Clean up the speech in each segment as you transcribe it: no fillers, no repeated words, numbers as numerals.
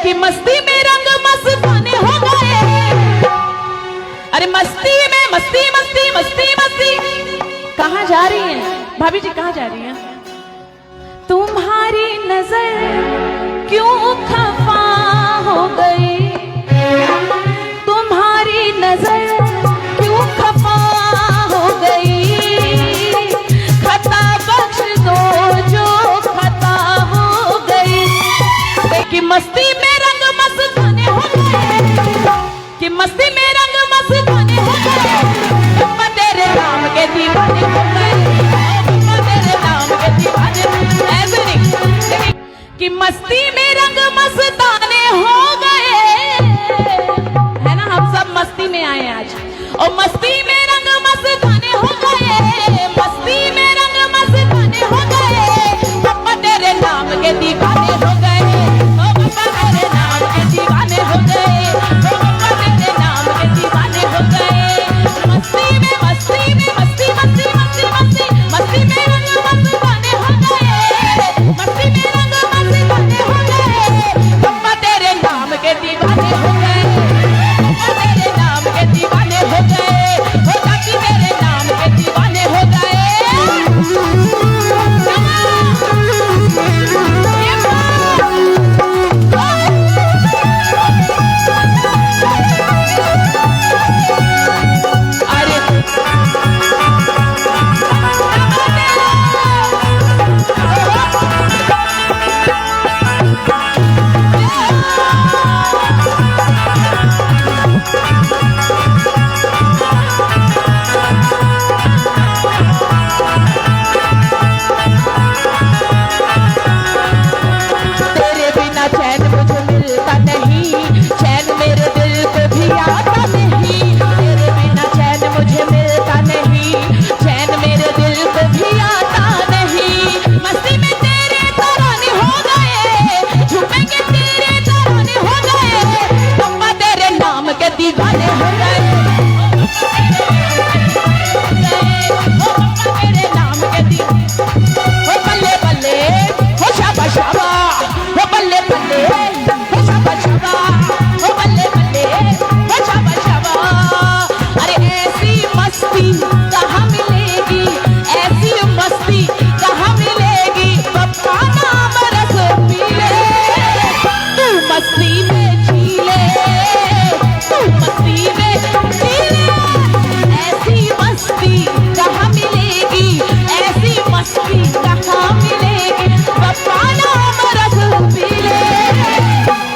कि मस्ती में रंग मस्ताने हो गए। अरे मस्ती में मस्ती मस्ती मस्ती मस्ती। कहाँ जा रही हैं भाभी जी, कहाँ जा रही हैं? तुम्हारी नजर क्यों खफा हो गई, तुम्हारी नजर क्यों खफा हो गई, खता बख्श दो जो खता हो गई। कि मस्ती में रंग मस्ताने हो गए, कि मस्ती में रंग मस्ताने हो गए, अम्मा तेरे नाम के दीवाने हो गए, अम्मा तेरे नाम के दीवाने। ऐसे नहीं कि मस्ती में रंग मस्ताने हो गए, है ना, हम सब मस्ती में आए आज। और मस्ती में रंग मस्ताने हो गए, मस्ती में रंग मस्ताने हो गए, अम्मा तेरे नाम के दीवाने हो गए, ओ अम्मा तेरे नाम के दीवाने हो गए, ओ अम्मा तेरे नाम के दीवाने हो गए। मस्ती में मस्ती में मस्ती मस्ती मस्ती मस्ती मस्ती में रंग मस्ताने हो गए, मस्ती में रंग मस्ताने हो गए, अम्मा तेरे नाम के दीवाने हो गए, अम्मा तेरे नाम के दीवाने हो गए, हो जाती तेरे नाम के दीवाने हो गए। तेरे बिना चैन मुझे मिलता नहीं, चैन मेरे दिल को भी आता नहीं, तेरे बिना चैन मुझे मिलता नहीं, चैन मेरे दिल को भी आता नहीं। मस्ती में तेरे तराने हो गए, झूमेंगे तेरे तराने हो गए, अम्मा तेरे नाम के दीवाने हो गए, ओ अम्मा तेरे नाम के दीवाने। ओ बल्ले बल्ले हो शाबा शाबा, ओ बल्ले बल्ले हो शाबा शाबा, ओ बल्ले बल्ले हो शाबा शाबा। अरे ऐसी मस्ती कहाँ मिलेगी, ऐसी मस्ती कहाँ मिलेगी, पप्पा नाम रस पी ले, तू मस्ती में जी ले, तू मस्ती में जी ले। ऐसी मस्ती कहाँ मिलेगी, ऐसी मस्ती कहाँ मिलेगी, पप्पा नाम रस पी ले,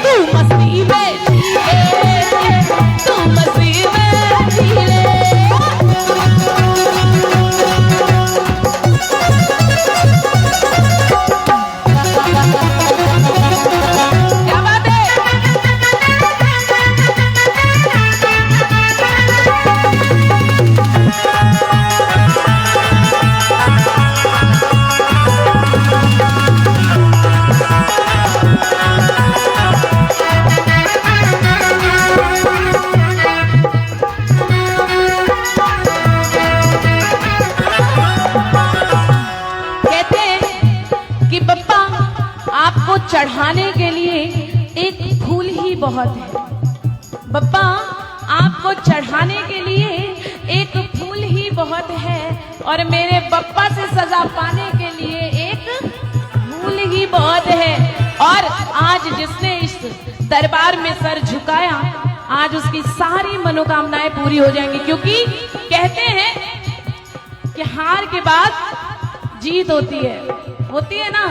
तू मस्ती में जी ले, तू मस्ती में जी ले। क्या बात है? कहते हैं कि बप्पा आपको चढ़ाने के लिए एक फूल ही बहुत है, बप्पा आपको चढ़ाने के लिए एक फूल ही बहुत है, और मेरे बप्पा से सजा पाने के लिए एक फूल ही बहुत है। और आज जिसने इस दरबार में सर झुकाया, आज उसकी सारी मनोकामनाएं पूरी हो जाएंगी, क्योंकि कहते हैं कि हार के बाद जीत होती है ना,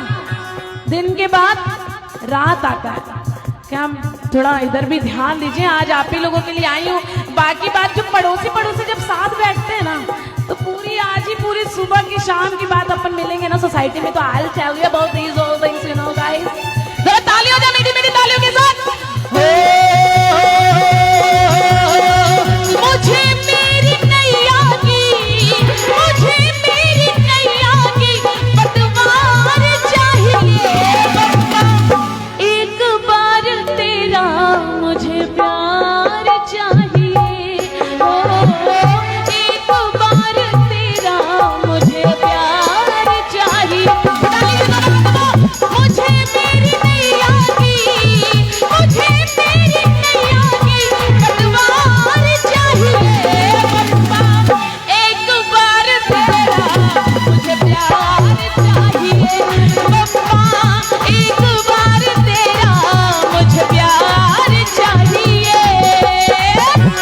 दिन के बाद रात आता है। क्या हम थोड़ा इधर भी ध्यान दीजिए, आज आप ही लोगों के लिए आई हूँ। बाकी बात जो पड़ोसी जब साथ बैठते हैं ना, तो पूरी आज ही पूरी सुबह की शाम की बात अपन मिलेंगे ना सोसाइटी में, तो I will tell you about these all things, you know guys.